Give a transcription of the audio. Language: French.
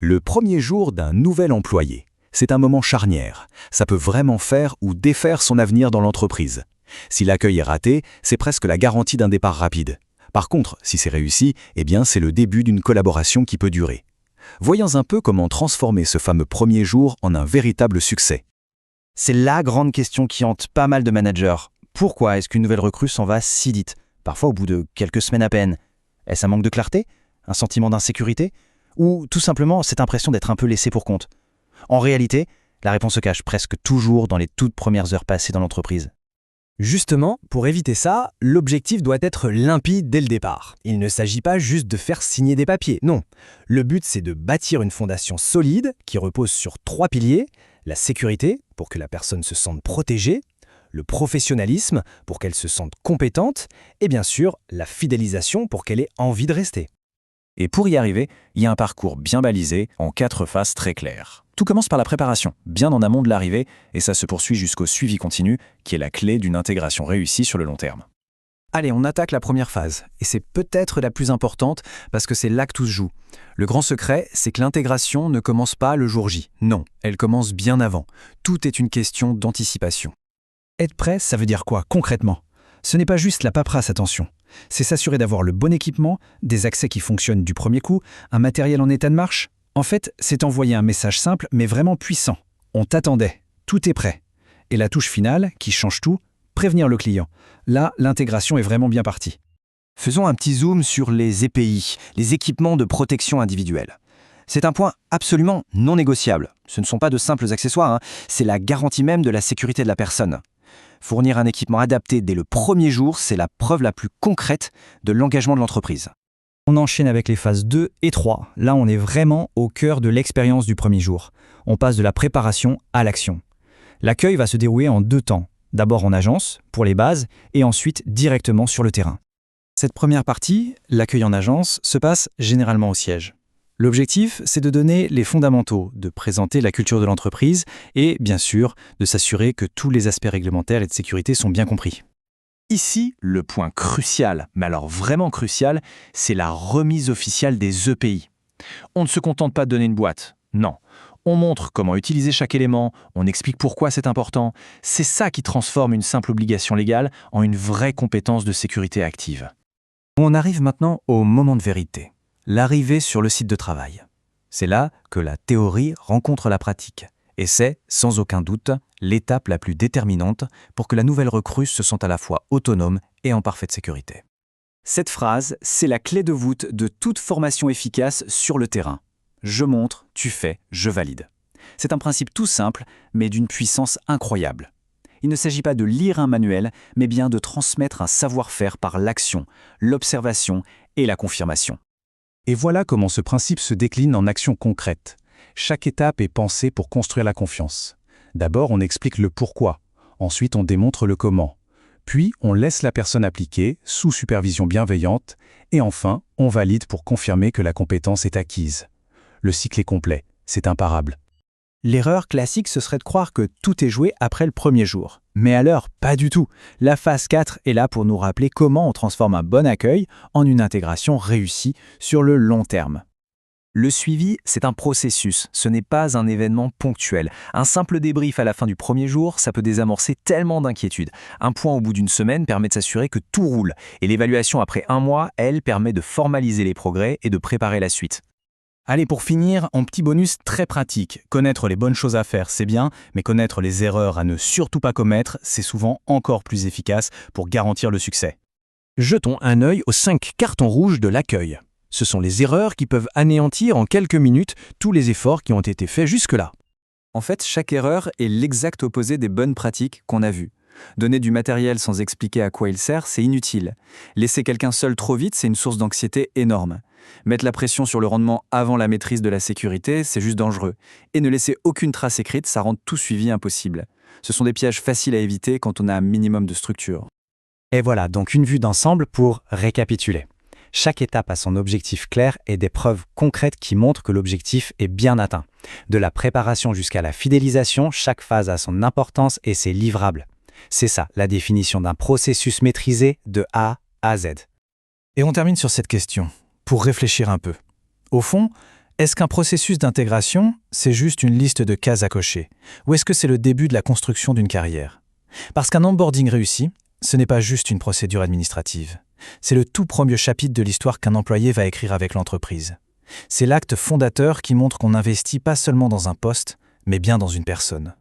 Le premier jour d'un nouvel employé, c'est un moment charnière. Ça peut vraiment faire ou défaire son avenir dans l'entreprise. Si l'accueil est raté, c'est presque la garantie d'un départ rapide. Par contre, si c'est réussi, eh bien c'est le début d'une collaboration qui peut durer. Voyons un peu comment transformer ce fameux premier jour en un véritable succès. C'est la grande question qui hante pas mal de managers. Pourquoi est-ce qu'une nouvelle recrue s'en va si vite, parfois au bout de quelques semaines à peine? Est-ce un manque de clarté? Un sentiment d'insécurité? Ou tout simplement cette impression d'être un peu laissé pour compte? En réalité, la réponse se cache presque toujours dans les toutes premières heures passées dans l'entreprise. Justement, pour éviter ça, l'objectif doit être limpide dès le départ. Il ne s'agit pas juste de faire signer des papiers, non. Le but, c'est de bâtir une fondation solide qui repose sur 3 piliers: la sécurité, pour que la personne se sente protégée, le professionnalisme, pour qu'elle se sente compétente, et bien sûr, la fidélisation, pour qu'elle ait envie de rester. Et pour y arriver, il y a un parcours bien balisé, en 4 phases très claires. Tout commence par la préparation, bien en amont de l'arrivée, et ça se poursuit jusqu'au suivi continu, qui est la clé d'une intégration réussie sur le long terme. Allez, on attaque la première phase, et c'est peut-être la plus importante parce que c'est là que tout se joue. Le grand secret, c'est que l'intégration ne commence pas le jour J. Non, elle commence bien avant. Tout est une question d'anticipation. Être prêt, ça veut dire quoi concrètement? Ce n'est pas juste la paperasse, attention. C'est s'assurer d'avoir le bon équipement, des accès qui fonctionnent du premier coup, un matériel en état de marche. En fait, c'est envoyer un message simple mais vraiment puissant. On t'attendait, tout est prêt. Et la touche finale, qui change tout, prévenir le client. Là, l'intégration est vraiment bien partie. Faisons un petit zoom sur les EPI, les équipements de protection individuelle. C'est un point absolument non négociable. Ce ne sont pas de simples accessoires, c'est la garantie même de la sécurité de la personne. Fournir un équipement adapté dès le premier jour, c'est la preuve la plus concrète de l'engagement de l'entreprise. On enchaîne avec les phases 2 et 3. Là, on est vraiment au cœur de l'expérience du premier jour. On passe de la préparation à l'action. L'accueil va se dérouler en 2 temps. D'abord en agence, pour les bases, et ensuite directement sur le terrain. Cette première partie, l'accueil en agence, se passe généralement au siège. L'objectif, c'est de donner les fondamentaux, de présenter la culture de l'entreprise et, bien sûr, de s'assurer que tous les aspects réglementaires et de sécurité sont bien compris. Ici, le point crucial, mais alors vraiment crucial, c'est la remise officielle des EPI. On ne se contente pas de donner une boîte, non. On montre comment utiliser chaque élément, on explique pourquoi c'est important. C'est ça qui transforme une simple obligation légale en une vraie compétence de sécurité active. On arrive maintenant au moment de vérité, l'arrivée sur le site de travail. C'est là que la théorie rencontre la pratique. Et c'est, sans aucun doute, l'étape la plus déterminante pour que la nouvelle recrue se sente à la fois autonome et en parfaite sécurité. Cette phrase, c'est la clé de voûte de toute formation efficace sur le terrain. Je montre, tu fais, je valide. C'est un principe tout simple, mais d'une puissance incroyable. Il ne s'agit pas de lire un manuel, mais bien de transmettre un savoir-faire par l'action, l'observation et la confirmation. Et voilà comment ce principe se décline en actions concrètes. Chaque étape est pensée pour construire la confiance. D'abord, on explique le pourquoi. Ensuite, on démontre le comment. Puis, on laisse la personne appliquer, sous supervision bienveillante. Et enfin, on valide pour confirmer que la compétence est acquise. Le cycle est complet, c'est imparable. L'erreur classique, ce serait de croire que tout est joué après le premier jour. Mais alors, pas du tout. La phase 4 est là pour nous rappeler comment on transforme un bon accueil en une intégration réussie sur le long terme. Le suivi, c'est un processus, ce n'est pas un événement ponctuel. Un simple débrief à la fin du premier jour, ça peut désamorcer tellement d'inquiétudes. Un point au bout d'une semaine permet de s'assurer que tout roule. Et l'évaluation après 1 mois, elle, permet de formaliser les progrès et de préparer la suite. Allez, pour finir, en petit bonus très pratique. Connaître les bonnes choses à faire, c'est bien, mais connaître les erreurs à ne surtout pas commettre, c'est souvent encore plus efficace pour garantir le succès. Jetons un œil aux 5 cartons rouges de l'accueil. Ce sont les erreurs qui peuvent anéantir en quelques minutes tous les efforts qui ont été faits jusque-là. En fait, chaque erreur est l'exact opposé des bonnes pratiques qu'on a vues. Donner du matériel sans expliquer à quoi il sert, c'est inutile. Laisser quelqu'un seul trop vite, c'est une source d'anxiété énorme. Mettre la pression sur le rendement avant la maîtrise de la sécurité, c'est juste dangereux. Et ne laisser aucune trace écrite, ça rend tout suivi impossible. Ce sont des pièges faciles à éviter quand on a un minimum de structure. Et voilà, donc une vue d'ensemble pour récapituler. Chaque étape a son objectif clair et des preuves concrètes qui montrent que l'objectif est bien atteint. De la préparation jusqu'à la fidélisation, chaque phase a son importance et ses livrables. C'est ça, la définition d'un processus maîtrisé de A à Z. Et on termine sur cette question, pour réfléchir un peu. Au fond, Est-ce qu'un processus d'intégration, c'est juste une liste de cases à cocher? Ou est-ce que c'est le début de la construction d'une carrière? Parce qu'un onboarding réussi, ce n'est pas juste une procédure administrative. C'est le tout premier chapitre de l'histoire qu'un employé va écrire avec l'entreprise. C'est l'acte fondateur qui montre qu'on n'investit pas seulement dans un poste, mais bien dans une personne.